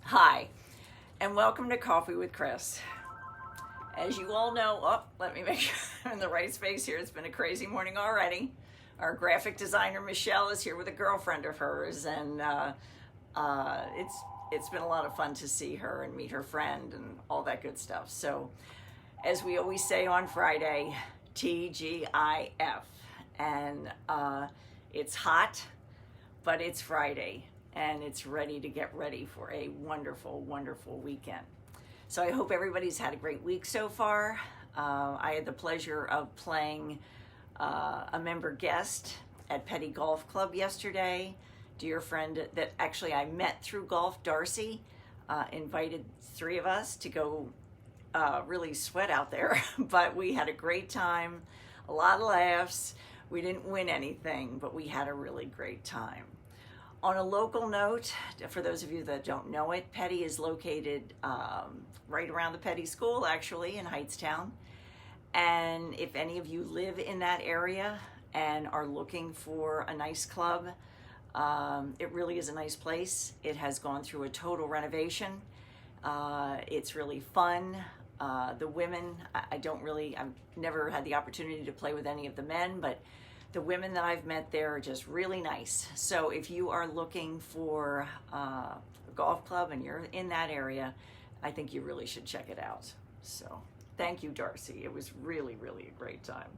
Hi, and welcome to Coffee with Chris. As you all know, let me make sure I'm in the right space here. It's been a crazy morning already. Our graphic designer Michelle is here with a girlfriend of hers, and it's been a lot of fun to see her and meet her friend and all that good stuff. So, as we always say on Friday, TGIF, and it's hot, but it's Friday. And it's ready to get ready for a wonderful, wonderful weekend. So I hope everybody's had a great week so far. I had the pleasure of playing a member guest at Petty Golf Club yesterday. Dear friend that actually I met through golf, Darcy, invited three of us to go really sweat out there. But we had a great time, a lot of laughs. We didn't win anything, but we had a really great time. On a local note, for those of you that don't know it, Petty is located right around the Petty School, actually, in Heightstown. And if any of you live in that area and are looking for a nice club, it really is a nice place. It has gone through a total renovation. It's really fun. The women, I've never had the opportunity to play with any of the men, but the women that I've met there are just really nice. So if you are looking for a golf club and you're in that area, I think you really should check it out. So thank you, Darcy. It was really, really a great time.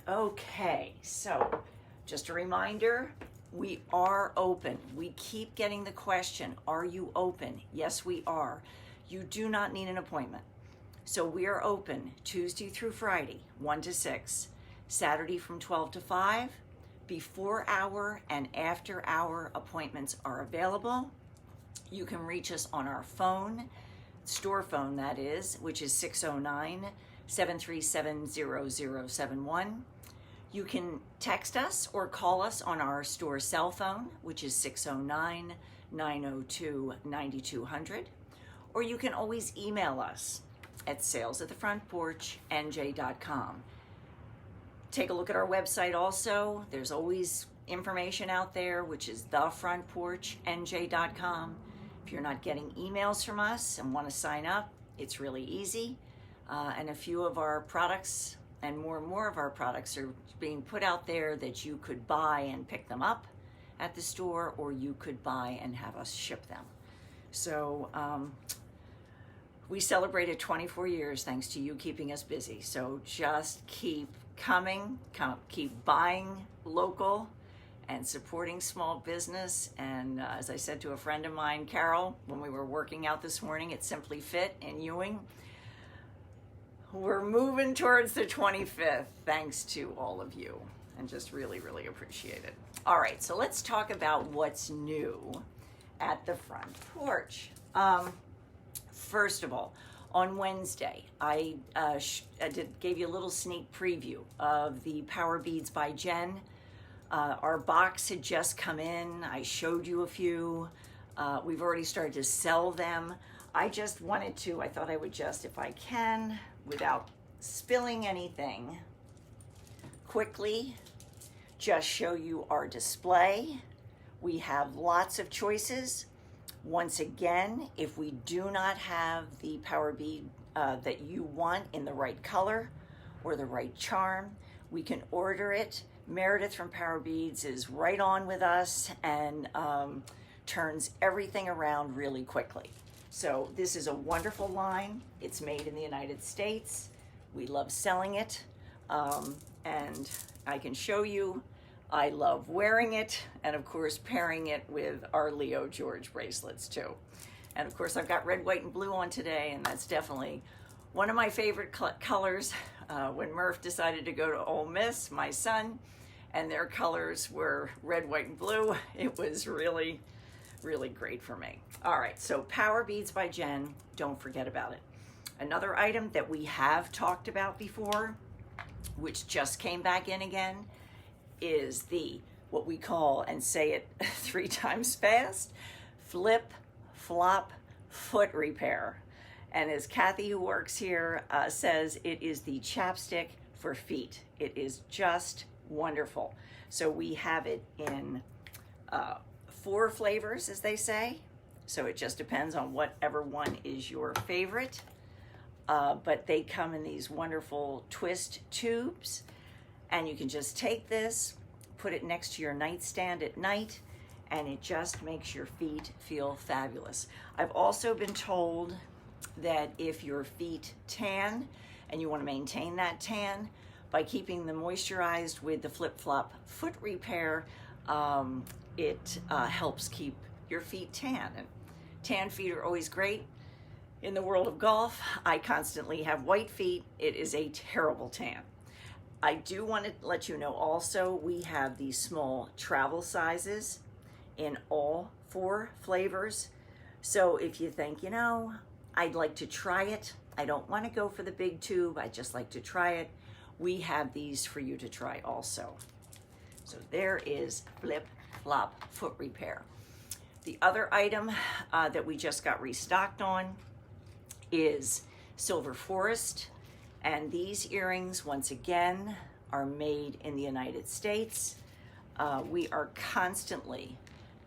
Okay, so just a reminder, we are open. We keep getting the question, are you open? Yes, we are. You do not need an appointment. So we are open Tuesday through Friday, 1 to 6. Saturday from 12 to 5, before hour and after hour appointments are available. You can reach us on our phone, store phone that is, which is 609-737-0071. You can text us or call us on our store cell phone, which is 609-902-9200. Or you can always email us at sales@thefrontporchnj.com. Take a look at our website also. There's always information out there, which is thefrontporchnj.com. If you're not getting emails from us and want to sign up, it's really easy. And a few of our products and more of our products are being put out there that you could buy and pick them up at the store, or you could buy and have us ship them. So we celebrated 24 years thanks to you keeping us busy. So just keep coming, keep buying local and supporting small business. And as I said to a friend of mine, Carol, when we were working out this morning at Simply Fit in Ewing, we're moving towards the 25th thanks to all of you, and just really, really appreciate it. All right, so let's talk about what's new at the front porch. First of all, on Wednesday, I gave you a little sneak preview of the Power Beads by Jen. Our box had just come in. I showed you a few. We've already started to sell them. I thought I would just, if I can, without spilling anything, quickly just show you our display. We have lots of choices. Once again, if we do not have the Power Bead that you want in the right color or the right charm, we can order it. Meredith from Power Beads is right on with us and turns everything around really quickly. So this is a wonderful line. It's made in the United States. We love selling it, and I can show you. I love wearing it, and of course pairing it with our Leo George bracelets too. And of course I've got red, white, and blue on today, and that's definitely one of my favorite colors. When Murph decided to go to Ole Miss, my son, and their colors were red, white, and blue, it was really, really great for me. All right, so Power Beads by Jen, don't forget about it. Another item that we have talked about before, which just came back in again, is the, what we call, and say it 3 times fast, flip, flop, foot repair. And as Kathy, who works here, says, it is the chapstick for feet. It is just wonderful. So we have it in 4 flavors, as they say. so it just depends on whatever one is your favorite. But they come in these wonderful twist tubes, and you can just take this, put it next to your nightstand at night, and it just makes your feet feel fabulous. I've also been told that if your feet tan and you want to maintain that tan, by keeping them moisturized with the flip-flop foot repair, it helps keep your feet tan. And tan feet are always great. In the world of golf, I constantly have white feet. It is a terrible tan. I do want to let you know also, we have these small travel sizes in all 4 flavors. So if you think, you know, I'd like to try it, I don't want to go for the big tube, I just like to try it, we have these for you to try also. So there is Flip Flop Foot Repair. The other item that we just got restocked on is Silver Forrest, and these earrings, once again, are made in the United States. We are constantly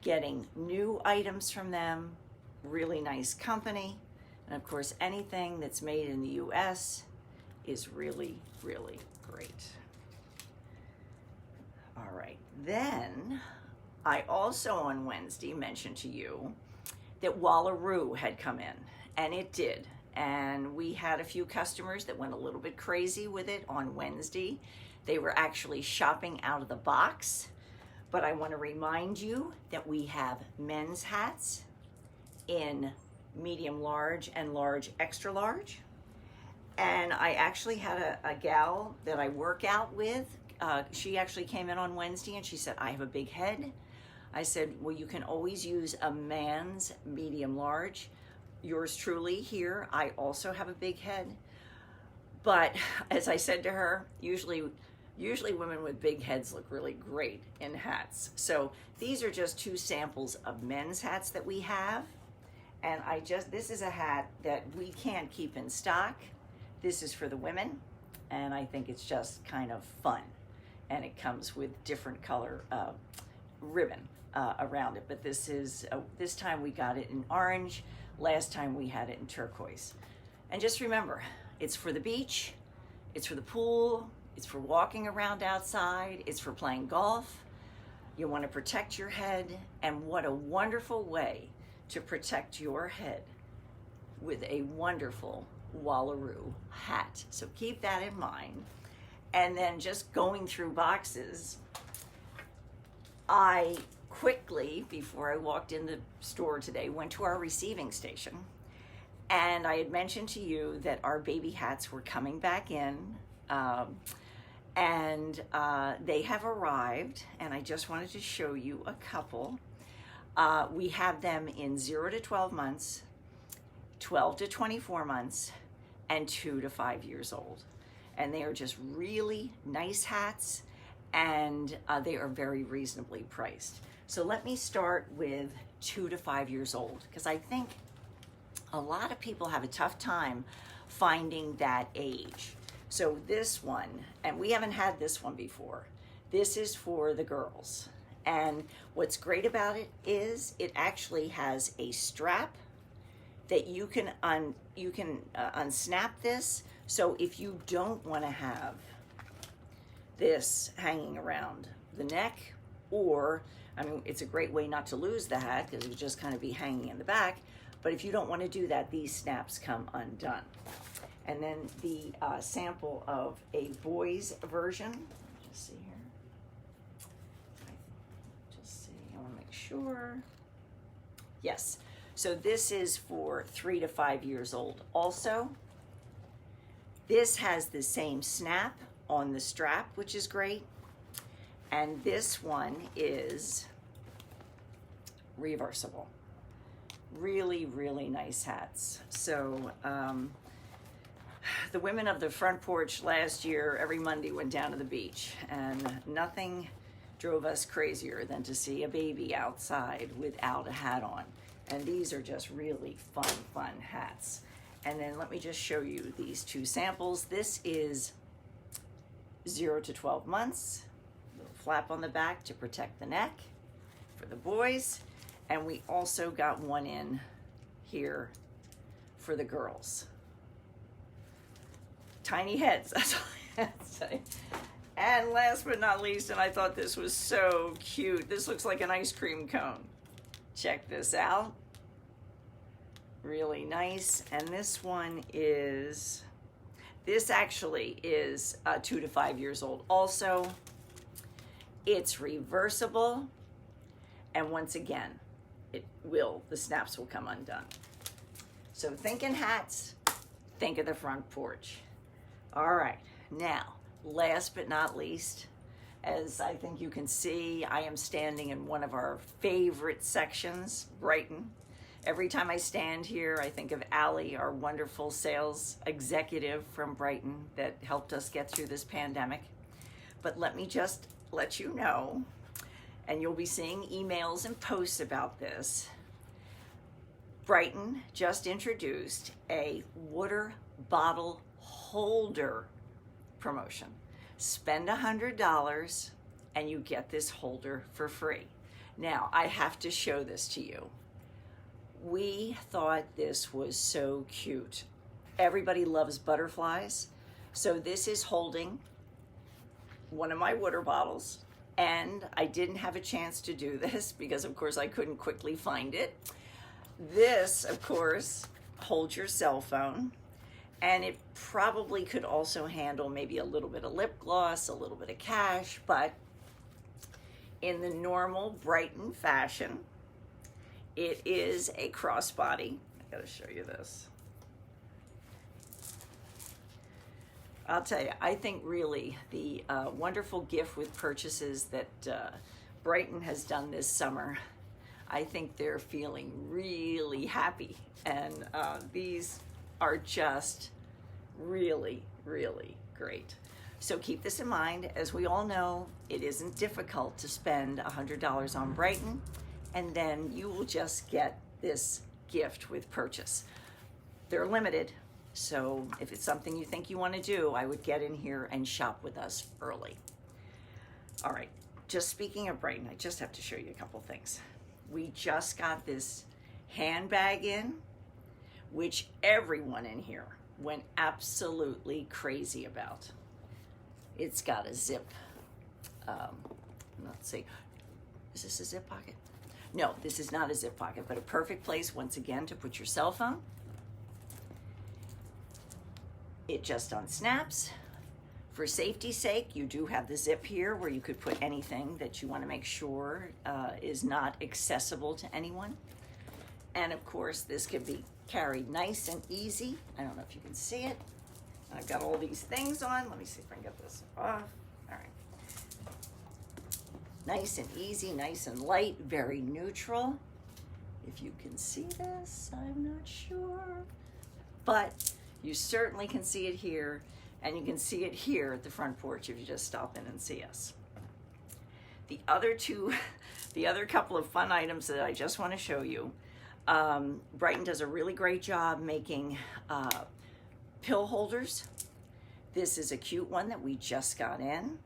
getting new items from them, really nice company, and of course anything that's made in the US is really, really great. All right, then I also on Wednesday mentioned to you that Wallaroo had come in, and it did. And we had a few customers that went a little bit crazy with it on Wednesday. They were actually shopping out of the box. But I want to remind you that we have men's hats in medium large and large extra large. And I actually had a gal that I work out with. She actually came in on Wednesday and she said, I have a big head. I said, well, you can always use a man's medium large. Yours truly here, I also have a big head. But as I said to her, usually women with big heads look really great in hats. So these are just 2 samples of men's hats that we have. And this is a hat that we can't keep in stock. This is for the women, and I think it's just kind of fun. And it comes with different color ribbon around it. But this time we got it in orange. Last time we had it in turquoise. And just remember, it's for the beach, it's for the pool, it's for walking around outside, it's for playing golf. You want to protect your head, and what a wonderful way to protect your head with a wonderful Wallaroo hat. So keep that in mind. And then just going through boxes, I quickly, before I walked in the store today, went to our receiving station, and I had mentioned to you that our baby hats were coming back in, and they have arrived, and I just wanted to show you a couple. We have them in 0 to 12 months, 12 to 24 months, and 2 to 5 years old. And they are just really nice hats, and they are very reasonably priced. So let me start with 2 to 5 years old, because I think a lot of people have a tough time finding that age. So this one, and we haven't had this one before, this is for the girls. And what's great about it is it actually has a strap that you can unsnap this. So if you don't want to have this hanging around the neck, or, I mean, it's a great way not to lose the hat because it would just kind of be hanging in the back. But if you don't want to do that, these snaps come undone. And then the sample of a boy's version. Just see here. Just see, I want to make sure. Yes, so this is for 3 to 5 years old also. This has the same snap on the strap, which is great. And this one is reversible. Really, really nice hats. So the women of the front porch last year, every Monday went down to the beach, and nothing drove us crazier than to see a baby outside without a hat on. And these are just really fun hats. And then let me just show you these 2 samples. This is 0 to 12 months, little flap on the back to protect the neck for the boys. And we also got one in here for the girls. Tiny heads, that's all I have to say. And last but not least, and I thought this was so cute, this looks like an ice cream cone. Check this out. Really nice. And this one is, this actually is 2 to 5 years old also. It's reversible. And once again, the snaps will come undone. So thinking hats, think of the front porch. All right, now, last but not least, as I think you can see, I am standing in one of our favorite sections, Brighton. Every time I stand here, I think of Allie, our wonderful sales executive from Brighton that helped us get through this pandemic. But let me just let you know, and you'll be seeing emails and posts about this, Brighton just introduced a water bottle holder promotion. Spend $100 and you get this holder for free. Now, I have to show this to you. We thought this was so cute. Everybody loves butterflies. So this is holding one of my water bottles, and I didn't have a chance to do this because of course I couldn't quickly find it. This, of course, holds your cell phone, and it probably could also handle maybe a little bit of lip gloss, a little bit of cash, but in the normal Brighton fashion, it is a crossbody. I gotta show you this. I'll tell you, I think really the wonderful gift with purchases that Brighton has done this summer, I think they're feeling really happy. And these are just really, really great. So keep this in mind. As we all know, it isn't difficult to spend $100 on Brighton, and then you will just get this gift with purchase. They're limited. So if it's something you think you want to do, I would get in here and shop with us early. All right, just speaking of Brighton, I just have to show you a couple things. We just got this handbag in, which everyone in here went absolutely crazy about. It's got a zip. Let's see, is this a zip pocket? No, this is not a zip pocket, but a perfect place once again to put your cell phone. It just unsnaps. For safety's sake, you do have the zip here where you could put anything that you want to make sure is not accessible to anyone. And of course, this can be carried nice and easy. I don't know if you can see it. I've got all these things on. Let me see if I can get this off. All right. Nice and easy, nice and light, very neutral. If you can see this, I'm not sure. But you certainly can see it here, and you can see it here at the front porch if you just stop in and see us. The other couple of fun items that I just want to show you, Brighton does a really great job making pill holders. This is a cute one that we just got in.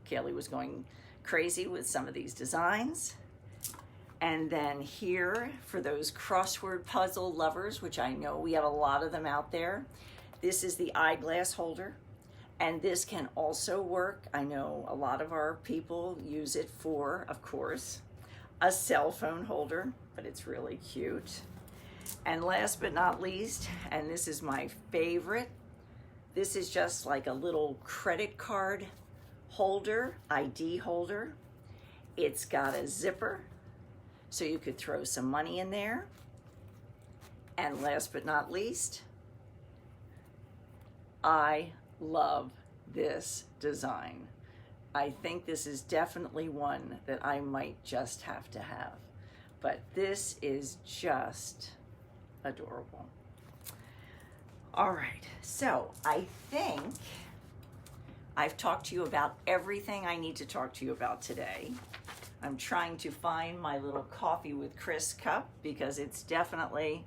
Kaylee was going crazy with some of these designs. And then here, for those crossword puzzle lovers, which I know we have a lot of them out there, this is the eyeglass holder. And this can also work. I know a lot of our people use it for, of course, a cell phone holder, but it's really cute. And last but not least, and this is my favorite, this is just like a little credit card holder, ID holder. It's got a zipper, so you could throw some money in there. And last but not least, I love this design. I think this is definitely one that I might just have to have. But this is just adorable. All right, so I think I've talked to you about everything I need to talk to you about today. I'm trying to find my little coffee with Chris cup because it's definitely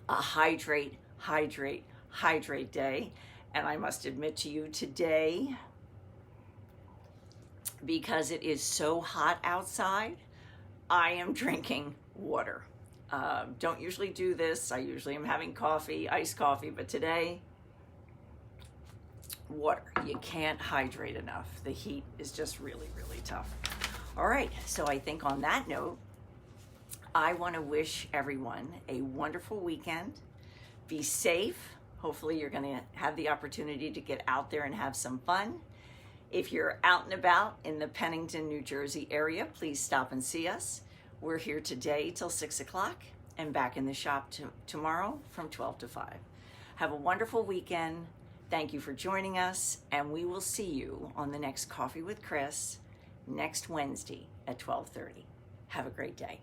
a hydrate day. And I must admit to you today, because it is so hot outside, I am drinking water. Don't usually do this. I usually am having coffee, iced coffee, but today, water. You can't hydrate enough. The heat is just really, really tough. All right, so I think on that note, I want to wish everyone a wonderful weekend. Be safe. Hopefully you're going to have the opportunity to get out there and have some fun. If you're out and about in the Pennington, New Jersey area, please stop and see us. We're here today till 6 o'clock and back in the shop tomorrow from 12 to 5. Have a wonderful weekend. Thank you for joining us, and we will see you on the next Coffee with Chris next Wednesday at 12:30. Have a great day.